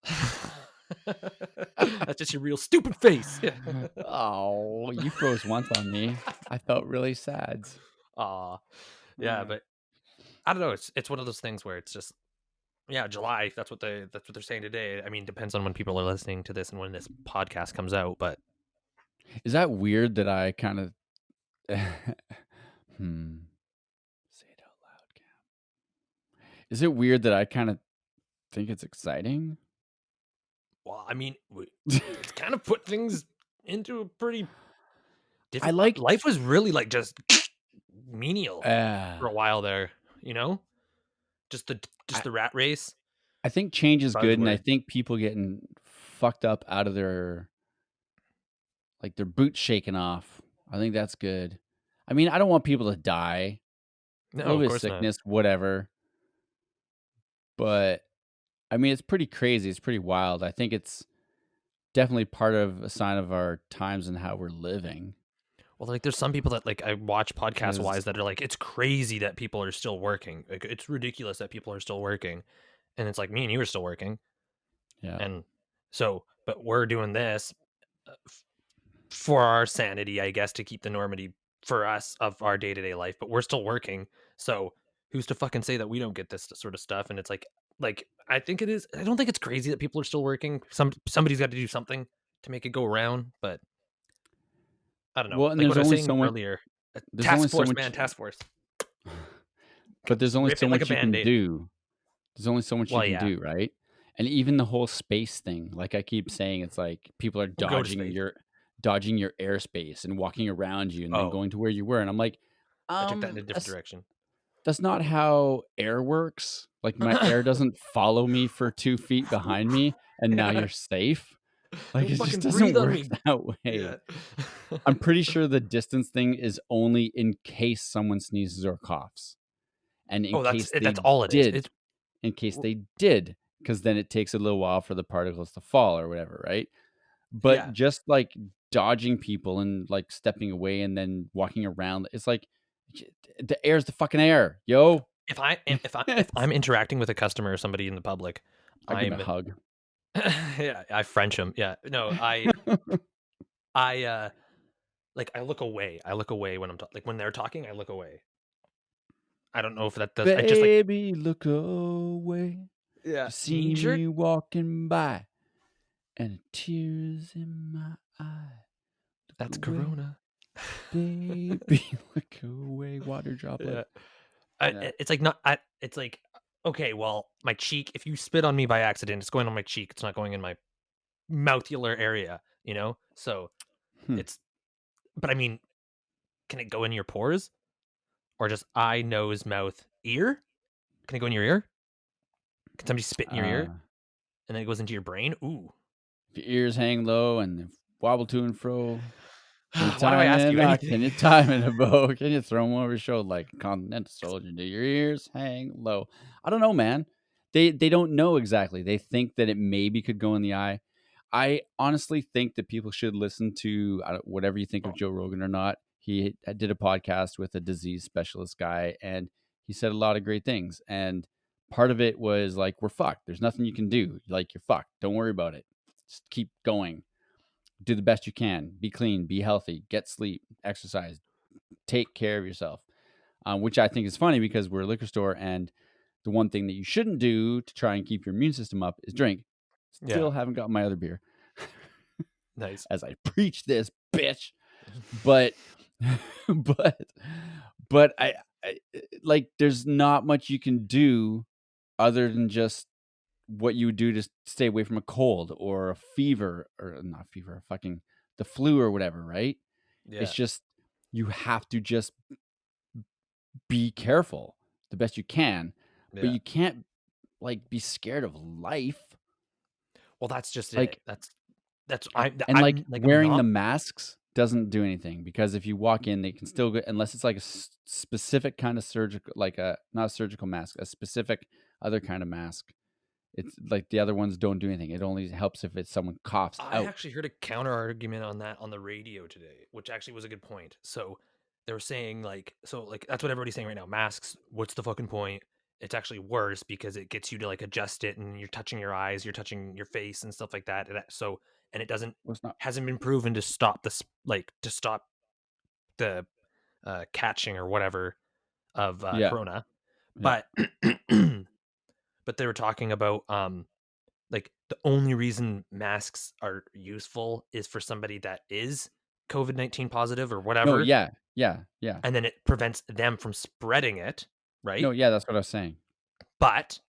That's just your real stupid face. Oh, you froze once on me. I felt really sad. Aw, yeah, Uh, but I don't know. It's one of those things where it's just yeah, July. That's what they're saying today. I mean, depends on when people are listening to this and when this podcast comes out. But is that weird that I kind of hmm. Say it out loud, Cam. Is it weird that I kind of think it's exciting? well, I mean, it's kind of put things into a pretty I different. like Life was really like just menial uh for a while there. You know, just the I, rat race I think change is good, and I buzzword. think people getting fucked up out of their like their boots shaking off. I think that's good. I mean, I don't want people to die. A No, little of bit of course not. sickness, whatever. But I mean, it's pretty crazy. It's pretty wild. I think it's definitely part of a sign of our times and how we're living. Well, like there's some people that like I watch podcast Because wise that are like, it's crazy that people are still working. Like it's ridiculous that people are still working. And it's like me and you are still working. yeah. And so, but we're doing this for our sanity, I guess, to keep the normity for us of our day to day life, but we're still working. So who's to fucking say that we don't get this sort of stuff? And it's like I think it is. I don't think it's crazy that people are still working. Somebody's got to do something to make it go around. But I don't know. Well, and Like what there's I was only saying so much. earlier, There's only task so force, much, man, task force. but there's Just only rip so it like a much you can band-aid. do. There's only so much you Well, can yeah, do, right? And even the whole space thing, like I keep saying, it's like people are we'll go to space. dodging your airspace and walking around you and then Oh, going to where you were. And I'm like, I took that in a different that's direction. not how air works. Like my air doesn't follow me for 2 feet behind me and now you're safe. Like Don't it just fucking doesn't breathe on work me. that Yeah. way. I'm pretty sure the distance thing is only in case someone sneezes or coughs. And Oh, that's all it is. did, It's in case they did, because then it takes a little while for the particles to fall or whatever, right? yeah. But just like dodging people and like stepping away and then walking around, it's like the air's the fucking air, yo. If I'm interacting with a customer or somebody in the public, I give him a I'm hug. yeah, I French them. Yeah. No, I like I look away. I look away when like when they're talking, I look away. I don't know if that does I just like Baby, look away. yeah, You knee see jerk. me walking by, and a tears in my eye. That's Look away, corona. baby, look away. Water droplet. Yeah. Yeah. It's like not it's like okay, well, my cheek, if you spit on me by accident, it's going on my cheek. It's not going in my mouthular area, you know? So, Hmm. it's but I mean, can it go in your pores or just eye, nose, mouth, ear? Can it go in your ear? Can somebody spit in your ear Uh, and then it goes into your brain? Ooh. if your ears hang low and they wobble to and fro, can you Why do I time ask in a you knot? anything? Can you time in a bow? Can you throw 'em over your shoulder like a continental soldier? Do your ears hang low? I don't know, man. They don't know exactly. They think that it maybe could go in the eye. I honestly think that people should listen to whatever you think of Oh, Joe Rogan or not. He did a podcast with a disease specialist guy, and he said a lot of great things. And part of it was like, we're fucked. There's nothing you can do. Like, you're fucked. Don't worry about it. Just keep going. Do the best you can. Be clean. Be healthy. Get sleep. Exercise. Take care of yourself. Which I think is funny because we're a liquor store, and the one thing that you shouldn't do to try and keep your immune system up is drink. yeah. Still haven't got my other beer Nice. as I preach this, bitch. But, but, but I like, there's not much you can do other than just what you would do to stay away from a cold or a fever, or not fever, fucking the flu or whatever, right? It's Yeah. just, you have to just be careful the best you can, but Yeah. you can't like be scared of life. Well, that's just it. Like, That's and like I'm like I'm wearing the not masks doesn't do anything because if you walk in, they can still go unless it's like a specific kind of surgical, like a not a surgical mask, a specific other kind of mask. It's like the other ones don't do anything. It only helps if it's someone coughs I out. actually heard a counter argument on that on the radio today, which actually was a good point. So they were saying like that's what everybody's saying right now. Masks, what's the fucking point? It's actually worse because it gets you to like adjust it and you're touching your eyes, you're touching your face and stuff like that. And it doesn't Well, it's not. hasn't been proven to stop this like to stop the catching or whatever of Yeah, corona. yeah. But but they were talking about like the only reason masks are useful is for somebody that is COVID-19 positive or No, whatever, yeah, yeah, yeah. and then it prevents them from spreading it, No, right? yeah. That's what I was saying. But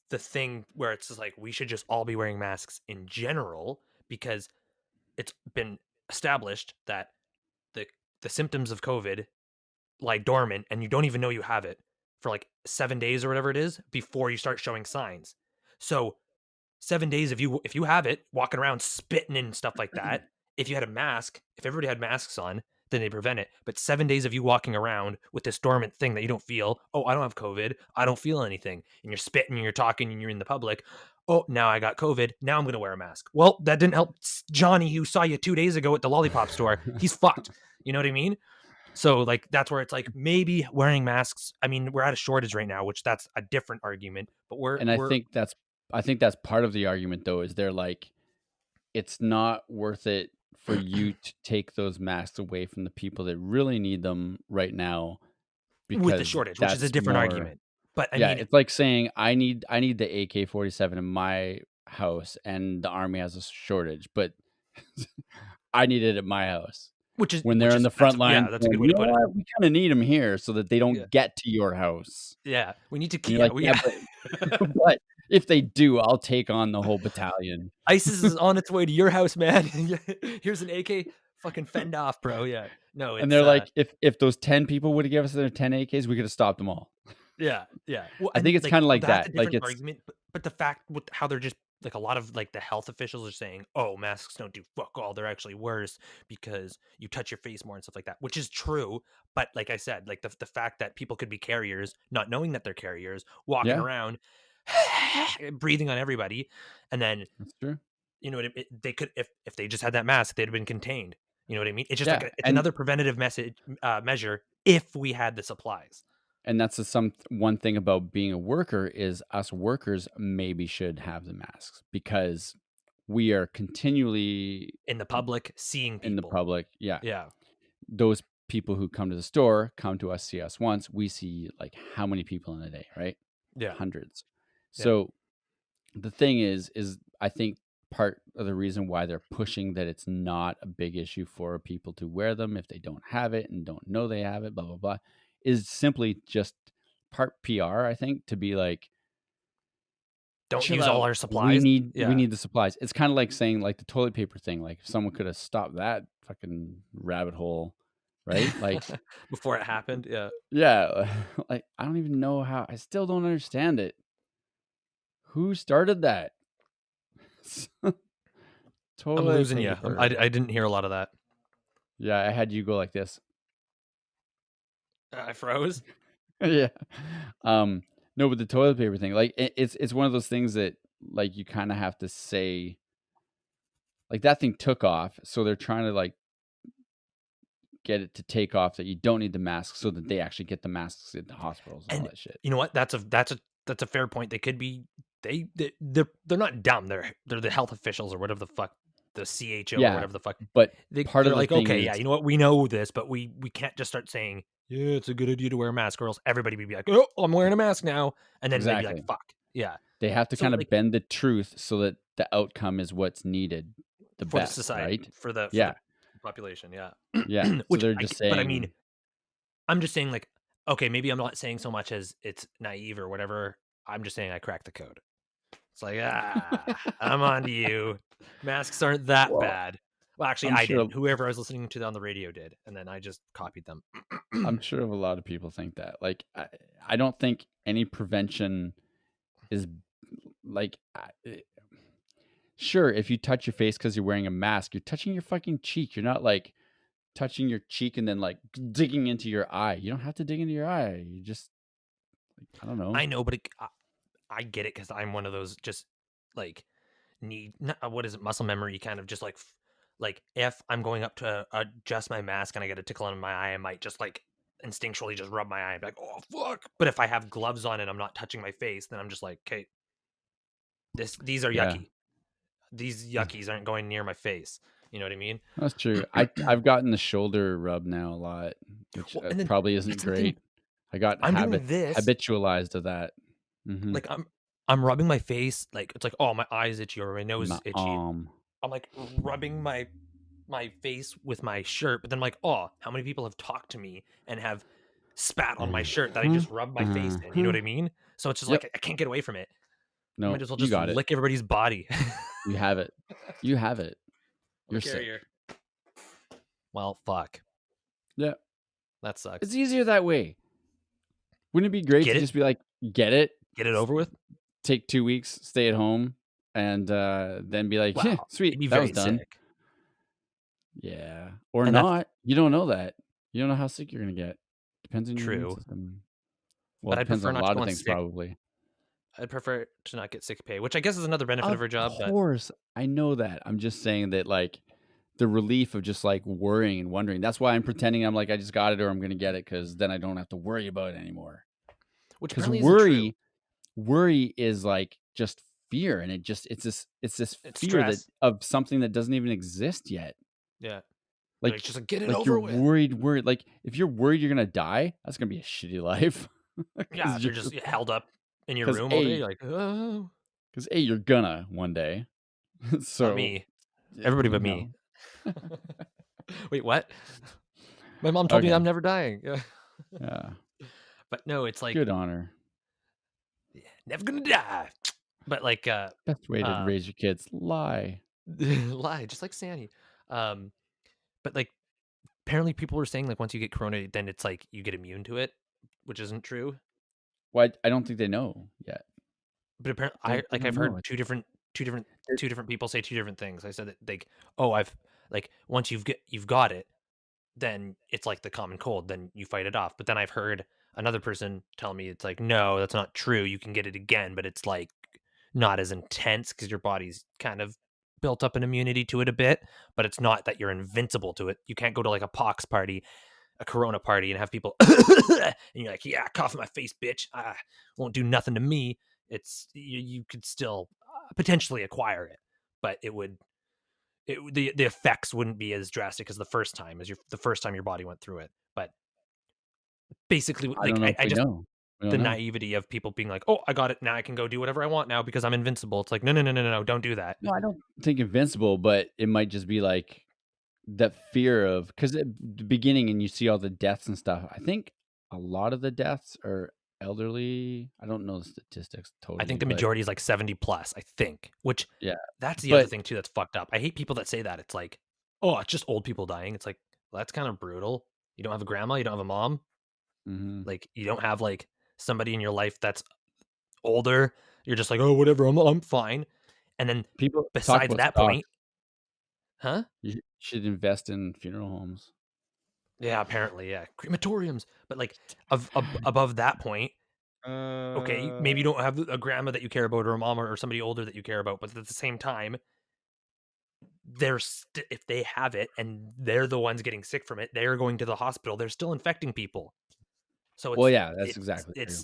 the thing where it's just like we should just all be wearing masks in general because it's been established that the the symptoms of COVID lie dormant and you don't even know you have it for like 7 days or whatever it is before you start showing signs. So 7 days if you have it, walking around spitting and stuff like that, if you had a mask, if everybody had masks on, then they prevent it. But 7 days of you walking around with this dormant thing that you don't feel, "Oh, I don't have COVID. I don't feel anything." And you're spitting and you're talking and you're in the public. "Oh, now I got COVID. Now I'm gonna wear a mask." Well, that didn't help Johnny who saw you 2 days ago at the lollipop store. He's fucked. You know what I mean? So like that's where it's like maybe wearing masks. I mean, we're at a shortage right now, which that's a different argument. But we're And we're I think that's part of the argument though, is they're like, it's not worth it for you to take those masks away from the people that really need them right now, with the because shortage, which is a that's different more. argument. But I Yeah, mean, it's like saying I need the AK-47 in my house and the army has a shortage, but I need it at my house. When they're which in is the front yeah, line that's a going, good way "You to know put it. what? We kinda need them here so that they Yeah, don't get to your house." yeah. We need to And keep. you're Yeah, like, we "Yeah, yeah. but but if they do, I'll take on the whole battalion." ISIS is on its way to your house, man. Here's an AK. Fucking fend off, bro. Yeah. No, And it's they're like, "If those 10 people would have given us their 10 AKs, we could have stopped them all." yeah, yeah. Well, I and think it's like kinda so like that's that. a Like, different it's argument. But the fact with how they're just like a lot of like the health officials are saying, "Oh, masks don't do fuck all. They're actually worse because you touch your face more and stuff like that," which is true. But like I said, like the fact that people could be carriers, not knowing that they're carriers, walking yeah, around, breathing on everybody, and then that's true. you know what they could if they just had that mask, they'd have been contained. You know what I mean? It's just like Yeah, it's another preventative measure if we had the supplies and that's the one thing about being a worker is us workers maybe should have the masks because we are continually in the public, seeing in the people. public. Yeah. Yeah, Those people who come to the store come to us, see us once. We see like how many people in a day, right? yeah, Hundreds. yeah, So the thing is I think part of the reason why they're pushing that it's not a big issue for people to wear them if they don't have it and don't know they have it, blah blah blah, is simply just part PR. I think to be like, don't chill use all out. our supplies. We Yeah. need the supplies. It's kind of like saying like the toilet paper thing. Like if someone could have stopped that fucking rabbit hole, right? Like, Before it happened. Yeah. yeah, like I don't even know how. I still don't understand it. Who started that? I'm Toilet losing you. paper. I didn't hear a lot of that. Yeah, I had you go like this. I froze. Yeah. Um, no, but the toilet paper thing, like it's one of those things that like you kind of have to say, like that thing took off, so they're trying to like get it to take off that you don't need the mask, so that they actually get the masks in the hospitals and all And that shit. you know what? That's a fair point. They could be they're not dumb. They're the health officials or whatever the fuck, the CHO or Yeah, whatever the fuck. but part They're of the like, thing okay, is yeah, you know what? We know this, but we can't just start saying, yeah, it's a good idea to wear a mask, or else everybody would be like, oh, I'm wearing a mask now, and then they'd be like, exactly fuck, yeah. they have to So kind of like bend the truth so that the outcome is what's needed the for the best, society, right? for the Yeah, population, yeah. yeah. So Which they're just but I mean, saying, I'm just saying like, okay, maybe I'm not saying so much as it's naive or whatever. I'm just saying I cracked the code. It's like, I'm on to you. Masks aren't that well, bad. Well, actually, I'm I sure didn't. Whoever I was listening to on the radio did, and then I just copied them. I'm sure of a lot of people think that. Like, I don't think any prevention is like, sure, if you touch your face because you're wearing a mask, you're touching your fucking cheek. You're not like touching your cheek and then like digging into your eye. You don't have to dig into your eye. You just, like, I don't know. I know, but I get it because I'm one of those just like what is it, muscle memory kind of just like if I'm going up to adjust my mask and I get a tickle in my eye, I might just like instinctually just rub my eye and be like, oh fuck. But if I have gloves on and I'm not touching my face, then I'm just like, okay, these are Yeah, yucky. These yuckies aren't going near my face. You know what I mean? that's true. I've gotten the shoulder rub now a lot, which Well, and then probably isn't that's the thing. great. I got I'm doing this habitualized to that. Hmm. like I'm rubbing my face like it's like oh my eyes itchy or my nose My is itchy. arm. I'm like rubbing my face with my shirt, but then I'm like, oh, how many people have talked to me and have spat on my shirt that I Uh-huh. just rubbed my face in? You know Uh-huh. what I mean? So it's just Yep. like I can't get away from it. I might No, as well you just got it. lick everybody's body. You have it. You have it. I'm a You're sick. carrier. Well, fuck. Yeah. That sucks. It's easier that way. Wouldn't it be great Get to it? just be like, get it, Get it over with? take 2 weeks, stay at home, and then be like, "Yeah, Wow, sweet, you'd be that was very done." sick, Yeah, or and that's not. You don't know that. You don't know how sick you're gonna get. Depends on your immune true. system. Well, But it I'd depends prefer on a not to lot go of on things sick. probably. I'd prefer to not get sick pay, which I guess is another benefit of Of our job, but course, I know that. I'm just saying that, like, the relief of just, like, worrying and wondering. That's why I'm pretending I'm like, "I just got it or I'm gonna get it," because then I don't have to worry about it anymore. which Because apparently isn't true. worry is, like, just fear, and it's this It's fear that stress. of something that doesn't even exist yet. Yeah. Like, Like just, like, get it you're over with. worried, like, if you're worried you're gonna die, that's gonna be a shitty life. Yeah, Because if you're you're just held up in your because room all day, A you're like, "Oh." 'cause A, you're gonna one day. Not So, me. Everybody but me. no. Wait, what? My mom told me Okay. I'm never dying. Yeah. But no, it's like, Good honor. yeah, never gonna die. But, like, Best way to um, raise your kids, lie. lie, just like Sandy. Um, but, like, apparently people were saying, like, once you get corona, then it's like you get immune to it, which isn't true. Well, I don't think they know yet. But apparently, They I've don't know. heard 2 different It 2 different people say 2 different things. I said that, like, "Oh, I've" like, once you've got it, then it's like the common cold, then you fight it off. But then I've heard another person tell me it's like, "No, that's not true. You can get it again, but it's like not as intense because your body's kind of built up an immunity to it a bit, but it's not that you're invincible to it. You can't go to like a pox party, a corona party, and have people and you're like, yeah, cough in my face, bitch. Won't do nothing to me. It's you could still potentially acquire it, but the effects wouldn't be as drastic as the first time your body went through it. But basically, I like don't know if I we just know. We the don't know. naivety of people being like, "Oh, I got it. Now I can go do whatever I want now because I'm invincible." It's like, "No, no, no, no, no, don't do that." No, I don't think invincible, but it might just be like that fear of because at the beginning and you see all the deaths and stuff. I think a lot of the deaths are elderly. I don't know the statistics I think totally, the but majority is like 70 plus, I think, which yeah. that's the other But thing too that's fucked up. I hate people that say that. It's like, "Oh, it's just old people dying." It's like, well, that's kind of brutal. You don't have a grandma, you don't have a mom, mhm, like you don't have like somebody in your life that's older. You're just like, "Oh, whatever, I'm fine." And then people talk besides about that stocks. point, huh? You should invest in funeral homes. Yeah, apparently, yeah, crematoriums. But like above that point, okay, maybe you Uh, don't have a grandma that you care about or a mom or somebody older that you care about, but at the same time, if they have it and they're the ones getting sick from it, they're going to the hospital. They're still infecting people. So well, yeah, that's exactly true.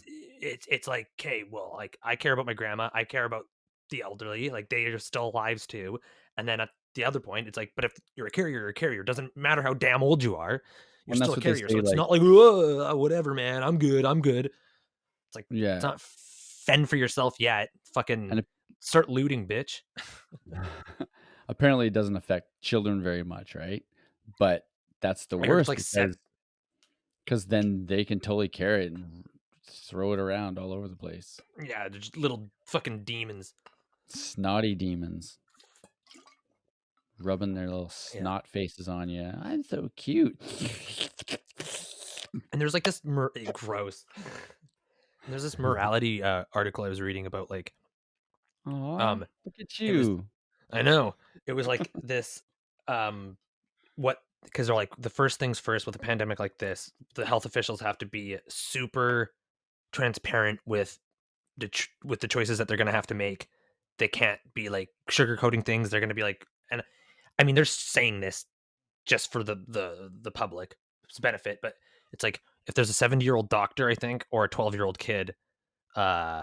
it's like, okay, well, like I care about my grandma, I care about the elderly, like they are still lives too. And then at the other point, it's like, but if you're a carrier, you're a carrier. Doesn't matter how damn old you are, you're And still that's a what they carrier. So say, it's like not like, "Whoa, whatever, man, I'm good, I'm good." It's like it's yeah, not fend for yourself yet. Fucking and start looting, bitch. apparently it doesn't affect children very much, right? But that's the I heard it's worst like because then they can totally carry it and throw it around all over the place. yeah, they're just little fucking demons. Snotty demons rubbing their little Yeah. snot faces on you. I'm so cute. And there's like this gross. And there's this morality article I was reading about like Aw, um look at it was you. I know it was like this what because they're like the first things first with a pandemic like this, the health officials have to be super transparent with with the choices that they're going to have to make. They can't be like sugarcoating things. They're going to be like, and I mean, they're saying this just for the public's benefit, but it's like if there's a 70-year-old doctor, I think, or a 12-year-old kid, uh,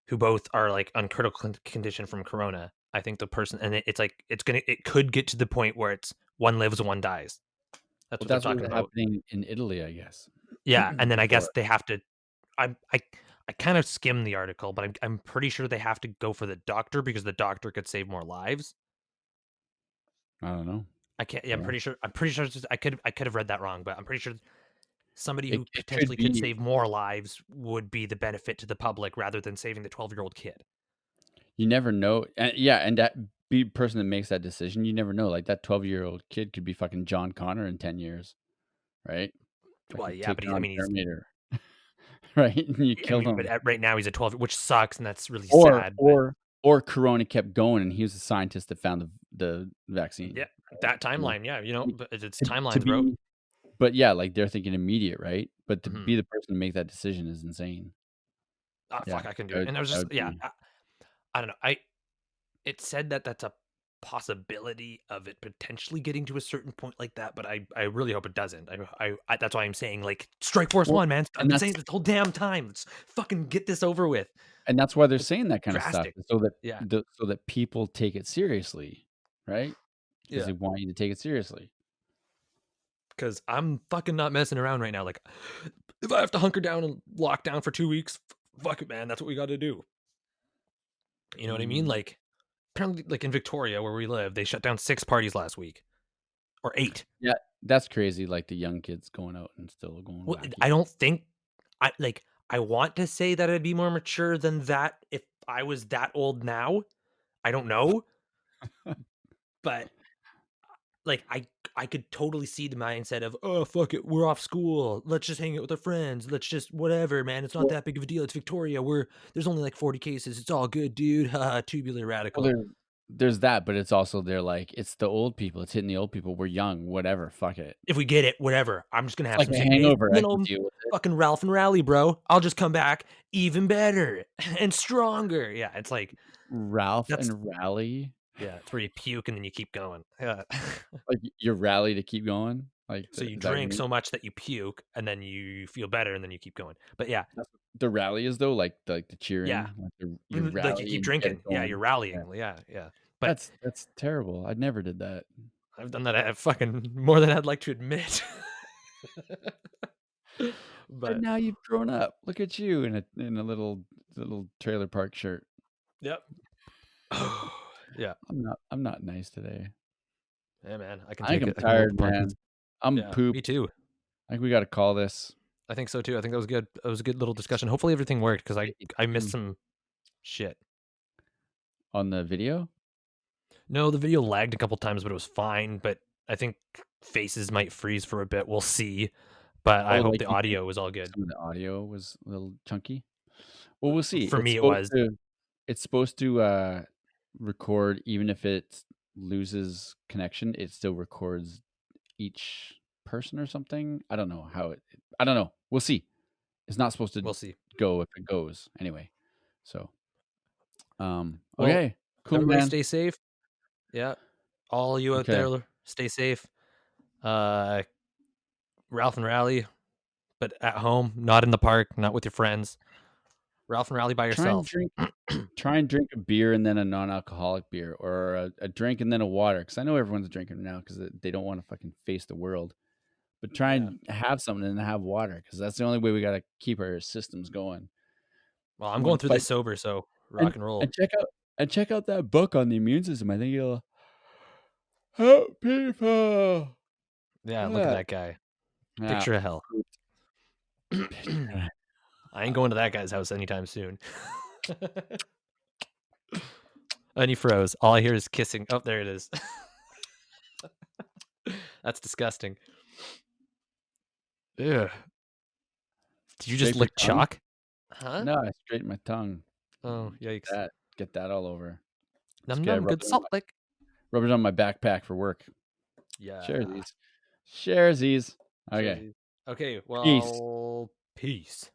who both are like on critical condition from corona. I think the person and it's like it could get to the point where it's one lives, one dies. That's Well, what they're that's what talking was about. happening in Italy, I guess, Yeah, and then I guess before. they have to. I I kind of skimmed the article, but I'm pretty sure they have to go for the doctor because the doctor could save more lives. I don't know. I can't. Yeah, I'm Yeah. pretty sure. I could have read that wrong, but I'm pretty sure somebody who It could potentially could be. save more lives would be the benefit to the public rather than saving the 12-year-old kid. You never know, and yeah, and that be person that makes that decision, you never know. Like that 12-year-old kid could be fucking John Connor in 10 years, right? Well, Fucking yeah, but taking I on mean, he's. Terminator, right? And you I killed mean, but him. right now he's a 12, which sucks, and that's really Or sad. But or or Corona kept going, and he was the scientist that found the vaccine. Yeah, that You know, timeline, yeah, I mean, but it's to timelines, bro. be, but yeah, like they're thinking immediate, right? But to Mhm. be the person to make that decision is insane. Ah, Yeah, fuck, I can do that it, would, and I was that just would yeah, be. I don't know, it said that that's a possibility of it potentially getting to a certain point like that, but I really hope it doesn't. I that's why I'm saying, like, strike force Well, 1, man. I've and been that's saying this the whole damn time. Let's fucking get this over with. and that's why they're It's saying that kind of stuff, drastic. so that Yeah, so that people take it seriously, right? Because yeah. they want you to take it seriously. Because I'm fucking not messing around right now. Like, if I have to hunker down and lock down for 2 weeks, fuck it, man. That's what we got to do. You know what I mean? Mm. Like, apparently, like in Victoria where we live, they shut down 6 parties last week or 8. Yeah, that's crazy, like, the young kids going out and still going Well, wacky. I don't think I like. I want to say that I'd be more mature than that if I was that old now. I don't know, but like I could totally see the mindset of, oh fuck it, we're off school. Let's just hang out with our friends. Let's just whatever, man. It's not Well that big of a deal. It's Victoria. There's only like 40 cases. It's all good, dude. Haha, tubular well, radical. there's that, but it's also they're like, "It's the old people, it's hitting the old people, we're young, whatever, fuck it." If we get it, whatever. I'm just gonna It's have like some a sick days, hangover, and I then can I'll deal with it. fucking Ralph and rally, bro. I'll just come back even better and stronger. Yeah, it's like Ralph that's and Rally? yeah, it's where you puke and then you keep going. Yeah. Like, you rally to keep going? Like, So you is that what you drink mean? so much that you puke, and then you feel better, and then you keep going. But yeah, That's what the rally is though, like the yeah, cheering, like, you like you rally keep and get it drinking. Yeah, you're going. Yeah. rallying. Yeah, yeah. But That's terrible, I never did that. I've done that fucking more than I'd like to admit. And But now you've grown up. Look at you in a little trailer park shirt. yep. Yeah. I'm not nice today. Yeah, man. I can I think take I'm it. I can roll the tired, punches. man. I'm Yeah, me pooped. too. I think we gotta call this. I think so too. I think that was good. It was a good little discussion. Hopefully everything worked because It I missed mm, some shit. on the video? No, the video lagged a couple times, but it was fine. But I think faces might freeze for a bit. We'll see. But I Oh, hope like, the you think audio was all good. some of the audio was a little chunky? Well, we'll see. For me, it was. It's supposed to, record even if it loses connection, it still records each person or something? I don't know how it I don't know. We'll see. It's not supposed to We'll see. go if it goes anyway. So, Well, okay. Cool, everybody man. stay safe. Yeah. All you out Okay. there, stay safe. Uh, Ralph and Rally, but at home, not in the park, not with your friends. Ralph and Rally by Try and yourself. drink try and drink a beer and then a non-alcoholic beer or a drink and then a water because I know everyone's drinking now because they don't want to fucking face the world. But try Yeah. and have something and have water because that's the only way we got to keep our systems going. Well, We I'm want going to through fight this sober, so and rock and roll. and check out that book on the immune system. I think it'll help people. Yeah, look at Yeah. that guy. Yeah. Picture of hell. Picture I ain't going to that guy's house anytime soon. And he froze. All I hear is kissing. Oh, there it is. That's disgusting. Ugh. Did you just Straight for lick tongue? chalk? Huh? No, I straightened my tongue. Oh, Get yikes. that get that all over. Num Just gotta num. Good salt lick. rub it on my backpack for work. Yeah. Sharesies. Sharesies. Okay. Cheers. Okay, Peace. well, peace.